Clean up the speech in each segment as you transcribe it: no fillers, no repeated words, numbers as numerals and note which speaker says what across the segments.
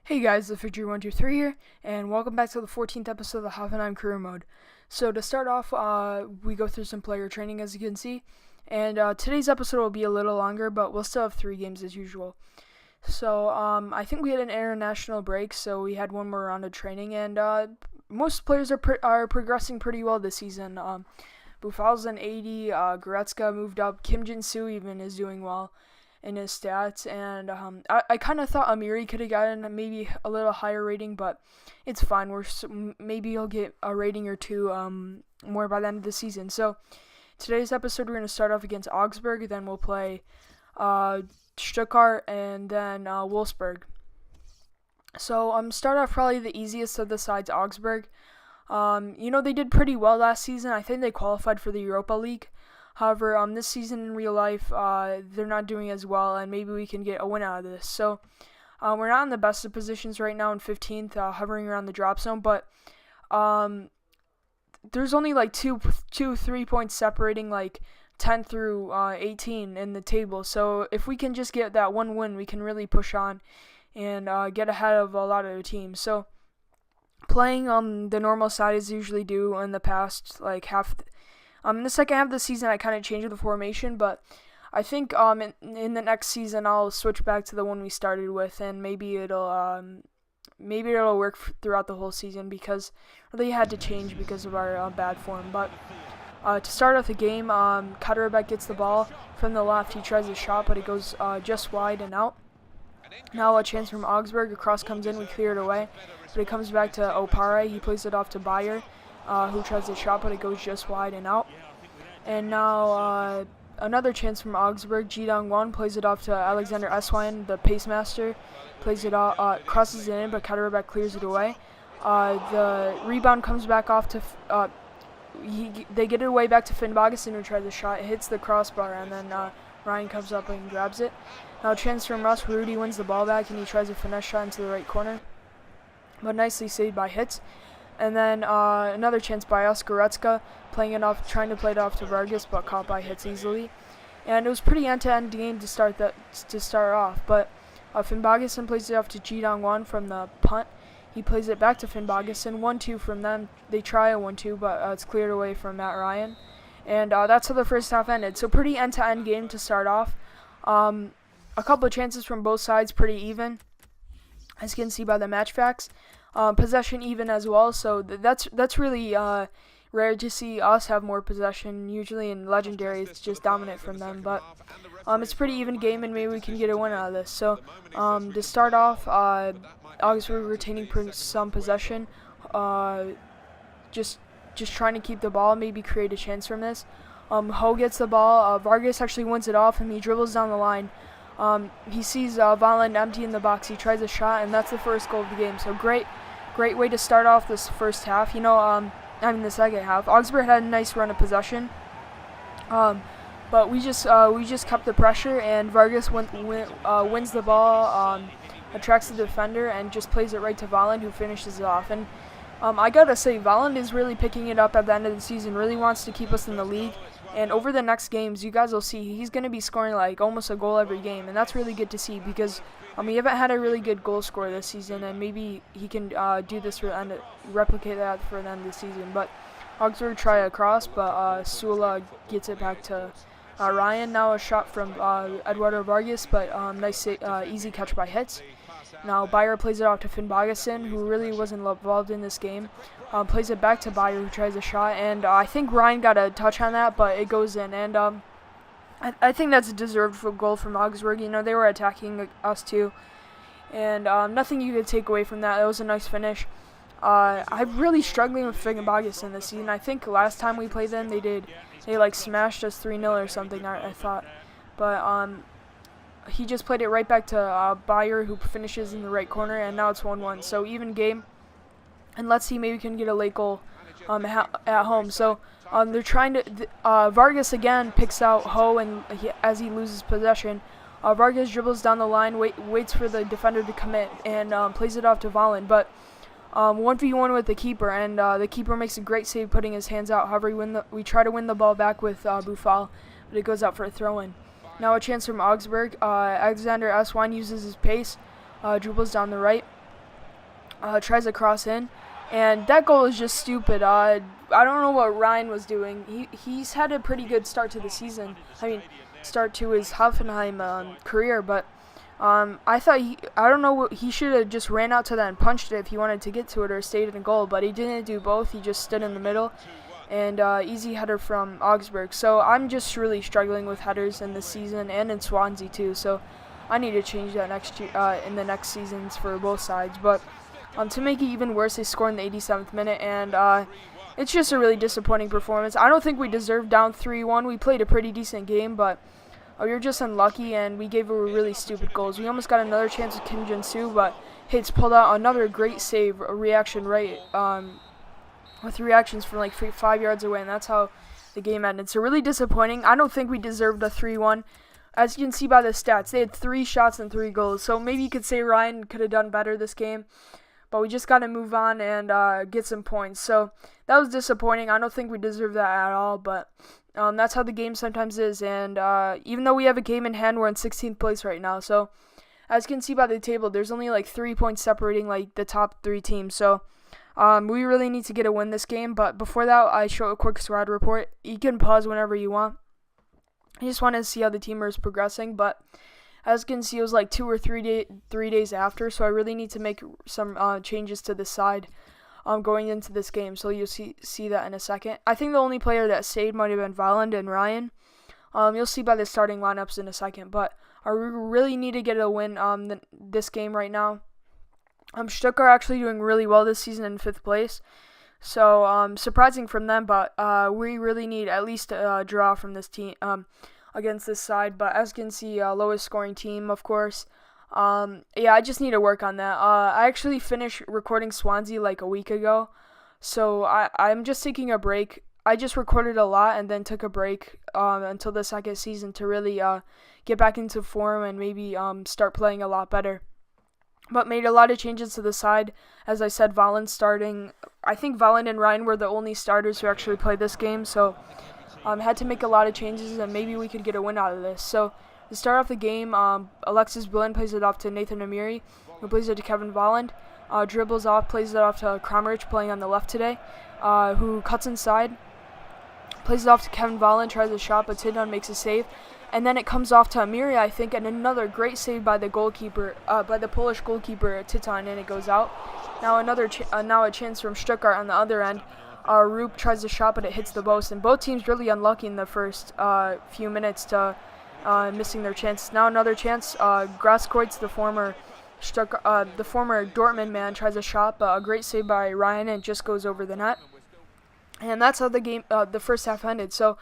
Speaker 1: Hey guys, the Victory123 here, and welcome back to the 14th episode of the Hoffenheim Career Mode. So to start off, we go through some player training as you can see, and today's episode will be a little longer, but we'll still have 3 games as usual. So I think we had an international break, so we had one more round of training, and most players are progressing pretty well this season. Buffal's an 80, Goretzka moved up, Kim Jin-soo even is doing well in his stats, and I kind of thought Amiri could have gotten maybe a little higher rating, but it's fine. Maybe he'll get a rating or two more by the end of the season. So today's episode we're going to start off against Augsburg, then we'll play Stuttgart, and then Wolfsburg. So start off probably the easiest of the sides, Augsburg. They did pretty well last season. I think they qualified for the Europa League. However, this season in real life, they're not doing as well, and maybe we can get a win out of this. So, we're not in the best of positions right now in 15th, hovering around the drop zone, but there's only like 3 points separating like 10 through 18 in the table. So, if we can just get that one win, we can really push on and get ahead of a lot of the teams. So, playing the normal side as usually do in the past, like in the second half of the season, I kind of changed the formation, but I think in the next season I'll switch back to the one we started with, and maybe it'll work throughout the whole season because really had to change because of our bad form. But to start off the game, Katterbach gets the ball from the left. He tries a shot, but it goes just wide and out. Now a chance from Augsburg. A cross comes in. We clear it away, but it comes back to Opare. He plays it off to Bayer, who tries a shot, but it goes just wide and out. And now another chance from Augsburg. Ji Dong-won plays it off to Alexander Eswine, the pace master. Plays it off, crosses it in, but Katterbach clears it away. The rebound comes back off to they get it away back to Finn Bogason, who tries a shot. It hits the crossbar, and then Ryan comes up and grabs it. Now chance from Russ. Rudy wins the ball back, and he tries a finesse shot into the right corner, but nicely saved by Hitz. And then another chance by us, Goretzka, trying to play it off to Vargas, but caught by Hitz easily. And it was pretty end-to-end game to start off. But Finn Bogason plays it off to Ji Dong-won from the punt. He plays it back to Finn Bogason. 1-2 from them. They try a 1-2, but it's cleared away from Matt Ryan. And that's how the first half ended. So pretty end-to-end game to start off. A couple of chances from both sides, pretty even, as you can see by the match facts. Possession even as well, so that's really rare to see us have more possession. Usually in Legendary it's just dominant from them, but it's a pretty even game, and maybe we can get a win out of this. So to start off, Augsburg retaining some possession, just trying to keep the ball, maybe create a chance from this. Ho gets the ball, Vargas actually wins it off him. He dribbles down the line. He sees Volland empty in the box. He tries a shot, and that's the first goal of the game. So great way to start off this first half. The second half. Augsburg had a nice run of possession, but we just kept the pressure, and Vargas wins the ball, attracts the defender, and just plays it right to Volland, who finishes it off. And I gotta say, Volland is really picking it up at the end of the season. Really wants to keep us in the league. And over the next games, you guys will see he's going to be scoring like almost a goal every game. And that's really good to see because we haven't had a really good goal scorer this season. And maybe he can do this replicate that for the end of the season. But Augsburg try a cross, but Sula gets it back to Ryan. Now a shot from Eduardo Vargas, but nice easy catch by Hitz. Now Bayer plays it off to Finn Bogason, who really wasn't involved in this game. Plays it back to Bayer, who tries a shot, and I think Ryan got a touch on that, but it goes in. And I think that's a deserved goal from Augsburg. They were attacking us too, and nothing you could take away from that. That was a nice finish. I'm really struggling with Finn Bogason this season. I think last time we played them, they smashed us 3-0 or something. I thought, but he just played it right back to Bayer, who finishes in the right corner, and now it's 1-1. So even game. And let's see, maybe we can get a late goal at home. So they're trying to. Vargas again picks out Ho, and as he loses possession, Vargas dribbles down the line, waits for the defender to commit, and plays it off to Volland. But 1v1 with the keeper, and the keeper makes a great save, putting his hands out. However, we try to win the ball back with Buffal, but it goes out for a throw-in. Now a chance from Augsburg. Alexander Eswine uses his pace, dribbles down the right. tries to cross in, and that goal is just stupid. I don't know what Ryan was doing. He's had a pretty good start to the season. I mean, start to his Hoffenheim career, but I thought I don't know what he should have just ran out to that and punched it if he wanted to get to it or stayed in the goal, but he didn't do both. He just stood in the middle, and easy header from Augsburg. So I'm just really struggling with headers in this season and in Swansea too. So I need to change that next year in the next seasons for both sides. But to make it even worse, they scored in the 87th minute, and it's just a really disappointing performance. I don't think we deserved down 3-1. We played a pretty decent game, but we were just unlucky, and we gave away really stupid goals. We almost got another chance with Kim Jin-soo, but Hits pulled out another great save, a reaction right with reactions from like 5 yards away, and that's how the game ended. So really disappointing. I don't think we deserved a 3-1. As you can see by the stats, they had 3 shots and 3 goals. So maybe you could say Ryan could have done better this game, but we just got to move on and get some points. So that was disappointing. I don't think we deserve that at all, but that's how the game sometimes is. And even though we have a game in hand, we're in 16th place right now. So as you can see by the table, there's only like 3 points separating like the top 3 teams. So we really need to get a win this game. But before that, I show a quick squad report. You can pause whenever you want. I just wanted to see how the team is progressing, but as you can see, it was like 2 or 3 days after, so I really need to make some changes to the side going into this game, so you'll see that in a second. I think the only player that stayed might have been Volland and Ryan. You'll see by the starting lineups in a second, but I really need to get a win this game right now. Stuttgart actually doing really well this season in 5th place. So surprising from them, but we really need at least a draw from this team against this side. But as you can see, lowest scoring team, of course. Yeah, I just need to work on that. I actually finished recording Swansea like a week ago, so I'm just taking a break. I just recorded a lot and then took a break until the second season to really get back into form and maybe start playing a lot better. But made a lot of changes to the side. As I said, Volland starting. I think Volland and Ryan were the only starters who actually played this game, so had to make a lot of changes, and maybe we could get a win out of this. So to start off the game, Alexis Blin plays it off to Nathan Amiri, who plays it to Kevin Volland. Dribbles off, plays it off to Kramerich, playing on the left today, who cuts inside, plays it off to Kevin Volland, tries a shot, but Tidon makes a save. And then it comes off to Amiri, I think, and another great save by the goalkeeper, by the Polish goalkeeper Titan, and it goes out. Now now a chance from Stuttgart on the other end. Rupp tries a shot, but it hits the post, and both teams really unlucky in the first few minutes to missing their chances. Now another chance. Grasskreutz, the former Dortmund man, tries a shot, but a great save by Ryan, and it just goes over the net. And that's how the game, the first half ended. So.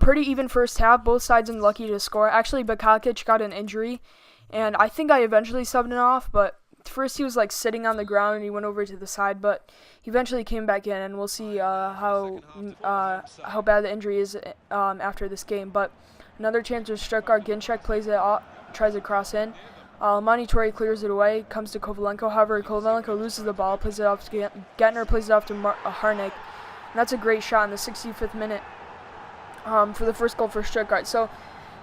Speaker 1: Pretty even first half, both sides unlucky to score. Actually, Bakakic got an injury, and I think I eventually subbed him off, but first he was like sitting on the ground and he went over to the side, but he eventually came back in, and we'll see how bad the injury is after this game. But another chance with Stuttgart. Ginczek plays it off, tries to cross in. Monitori clears it away, comes to Kovalenko. However, Kovalenko loses the ball, plays it off to Gettner, plays it off to Harnik. And that's a great shot in the 65th minute. For the first goal for Stuttgart. So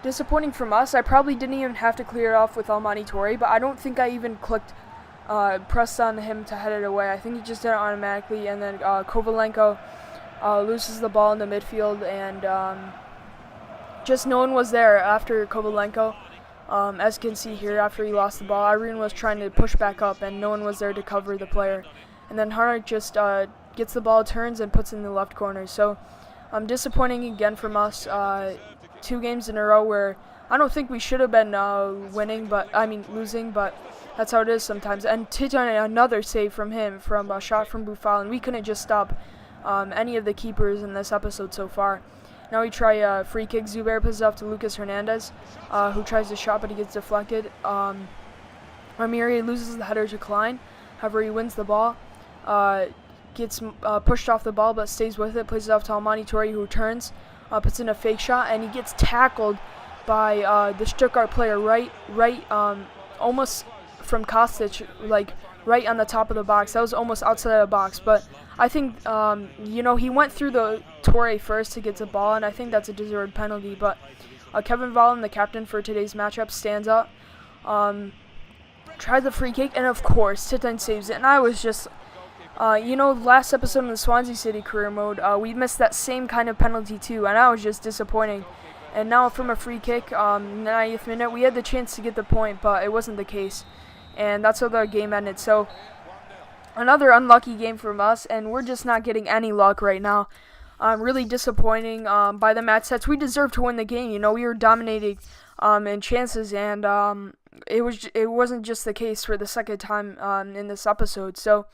Speaker 1: disappointing from us. I probably didn't even have to clear it off with Almani Torre, but I don't think I even pressed on him to head it away. I think he just did it automatically, and then Kovalenko loses the ball in the midfield, and just no one was there after Kovalenko. As you can see here, after he lost the ball, Irene was trying to push back up, and no one was there to cover the player. And then Harnik just gets the ball, turns, and puts it in the left corner. So disappointing again from us. 2 games in a row where I don't think we should have been losing, but that's how it is sometimes. And Titan, another save from him, from a shot from Buffal, and we couldn't just stop any of the keepers in this episode so far. Now we try a free kick. Zubair passes off to Lucas Hernandez, who tries to shot, but he gets deflected. Amiri loses the header to Klein. However, he wins the ball. Gets pushed off the ball, but stays with it. Plays it off to Almani Torre, who turns, puts in a fake shot, and he gets tackled by the Stuttgart player almost from Kostic, like right on the top of the box. That was almost outside of the box, but I think he went through the Torre first to get the ball, and I think that's a deserved penalty. But Kevin Volland, the captain for today's matchup, stands up. Tried the free kick, and of course, Titan saves it. And I was just, last episode in the Swansea City career mode, we missed that same kind of penalty too, and I was just disappointing. And now from a free kick, 90th minute, we had the chance to get the point, but it wasn't the case. And that's how the game ended. So, another unlucky game from us, and we're just not getting any luck right now. Really disappointing by the match sets. We deserved to win the game. We were dominating in chances, and it wasn't just the case for the second time in this episode. So,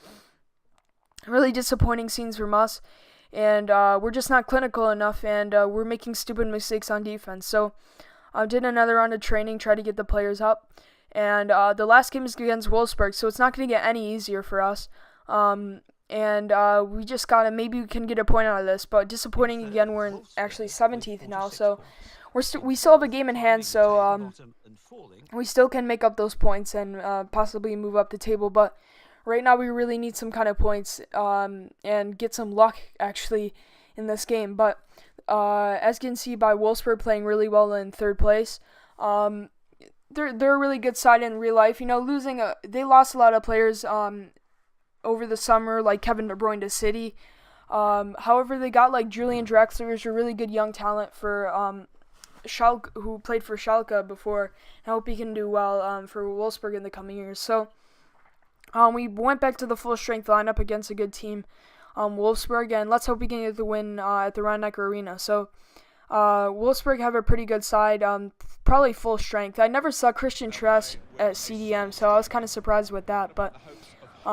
Speaker 1: really disappointing scenes from us, and we're just not clinical enough, and we're making stupid mistakes on defense. So, I did another round of training, try to get the players up, and the last game is against Wolfsburg, so it's not going to get any easier for us. And we just maybe we can get a point out of this, but disappointing again. We're in actually 17th now, so we still have a game in hand, so we still can make up those points and possibly move up the table. But right now we really need some kind of points and get some luck actually in this game. But as you can see by Wolfsburg playing really well in third place, they're a really good side in real life. They lost a lot of players over the summer, like Kevin De Bruyne to City. However, they got like Julian Draxler, who's a really good young talent for Schalke, who played for Schalke before. I hope he can do well for Wolfsburg in the coming years. So we went back to the full strength lineup against a good team, Wolfsburg, and let's hope we can get the win at the Rhein-Neckar Arena. So Wolfsburg have a pretty good side, probably full strength. I never saw Christian Trash at CDM, so I was kind of surprised with that, but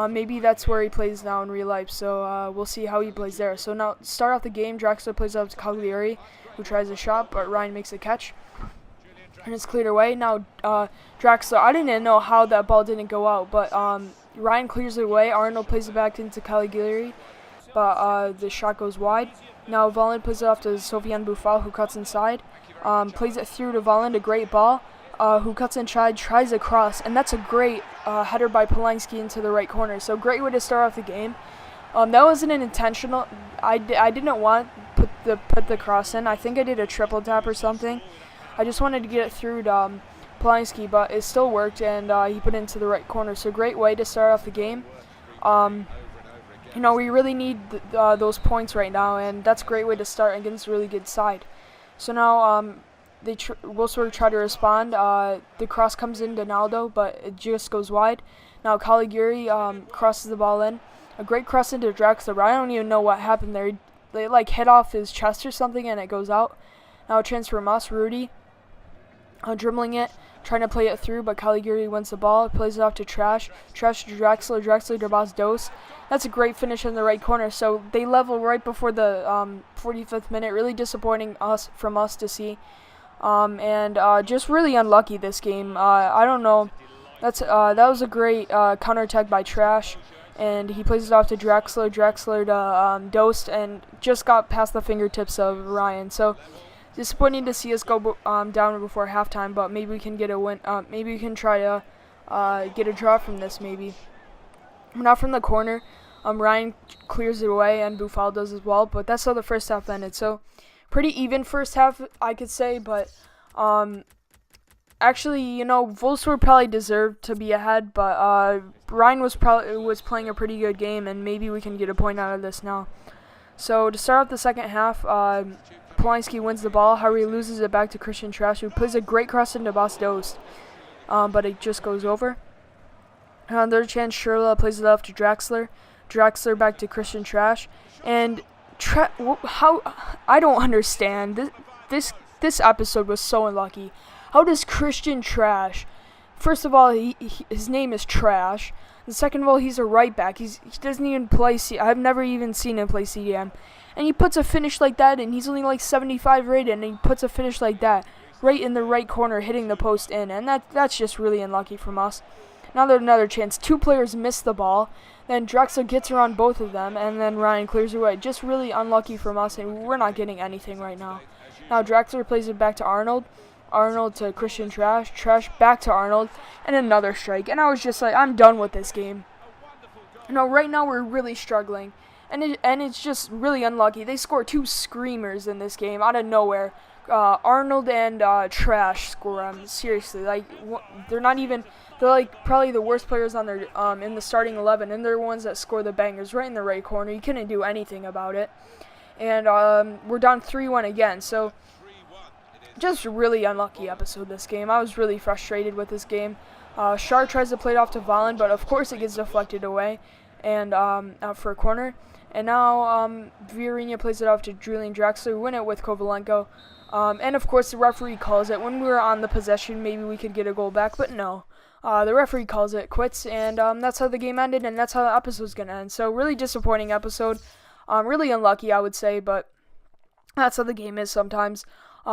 Speaker 1: maybe that's where he plays now in real life, so we'll see how he plays there. So now, start off the game, Draxler plays up to Cagliari, who tries a shot, but Ryan makes a catch, and it's cleared away. Now, Draxler, I didn't know how that ball didn't go out, but Ryan clears it away. Arnold plays it back into Cagliari, but the shot goes wide. Now, Volland plays it off to Sofiane Boufal, who cuts inside, plays it through to Volland, a great ball. Who cuts inside, tries a cross, and that's a great header by Polanski into the right corner. So great way to start off the game. That wasn't an intentional. I didn't want to put the cross in. I think I did a triple tap or something. I just wanted to get it through to Polanski, but it still worked, and he put it into the right corner. So great way to start off the game. We really need those points right now, and that's a great way to start against a really good side. So now Wolfsburg try to respond. The cross comes in Donaldo, but it just goes wide. Now Caligari crosses the ball in. A great cross into Draxler, but I don't even know what happened there. They hit off his chest or something, and it goes out. Now a chance for Moss, Rudy. Dribbling it, trying to play it through, but Caligari wins the ball, plays it off to Trash to Draxler, Draxler to Bas Dos. That's a great finish in the right corner, so they level right before the 45th minute. Really disappointing from us to see. And just really unlucky this game. I don't know. That was a great counterattack by Trash, and he plays it off to Draxler to Dost, and just got past the fingertips of Ryan. So disappointing to see us go down before halftime, but maybe we can get a win. Maybe we can try to get a draw from this. Maybe not from the corner. Ryan clears it away, and Boufal does as well. But that's how the first half ended. So pretty even first half, I could say, but actually, Wolfsburg probably deserved to be ahead, but Ryan was playing a pretty good game, and maybe we can get a point out of this now. So to start off the second half, Polanski wins the ball. Harry loses it back to Christian Trash, who plays a great cross into Bas Dost, but it just goes over. Another chance, Schürrle plays it off to Draxler. Draxler back to Christian Trash, and how I don't understand this episode was so unlucky. How does Christian Trash? First of all, his name is Trash. And second of all, he's a right back. He doesn't even play. I've never even seen him play CDM, and he puts a finish like that, and he's only like 75 rated, and he puts a finish like that right in the right corner, hitting the post in, and that's just really unlucky from us. Now there's another chance. Two players miss the ball. Then Draxler gets around both of them, and then Ryan clears away. Just really unlucky from us, and we're not getting anything right now. Now Draxler plays it back to Arnold. Arnold to Christian Trash. Trash back to Arnold, and another strike. And I was just like, I'm done with this game. Right now we're really struggling, and it's just really unlucky. They score two screamers in this game out of nowhere. Arnold and Trash score them. Seriously, they're not even they're like probably the worst players on their in the starting 11, and they're the ones that score the bangers right in the right corner. You couldn't do anything about it, and we're down 3-1 again. So just a really unlucky episode this game. I was really frustrated with this game. Shar tries to play it off to Valen, but of course it gets deflected away and out for a corner. And now Viorina plays it off to Julian Draxler, win it with Kovalenko. And of course the referee calls it. When we were on the possession, maybe we could get a goal back, but no. The referee calls it quits, and that's how the game ended, and that's how the episode's going to end. So really disappointing episode. Really unlucky, I would say, but that's how the game is sometimes.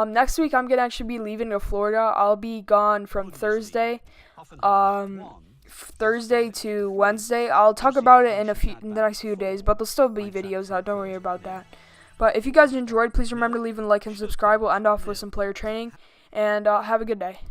Speaker 1: Next week, I'm going to actually be leaving to Florida. I'll be gone from Thursday to Wednesday. I'll talk about it in the next few days, but there'll still be videos out. Don't worry about that. But if you guys enjoyed, please remember to leave a like and subscribe. We'll end off with some player training, and have a good day.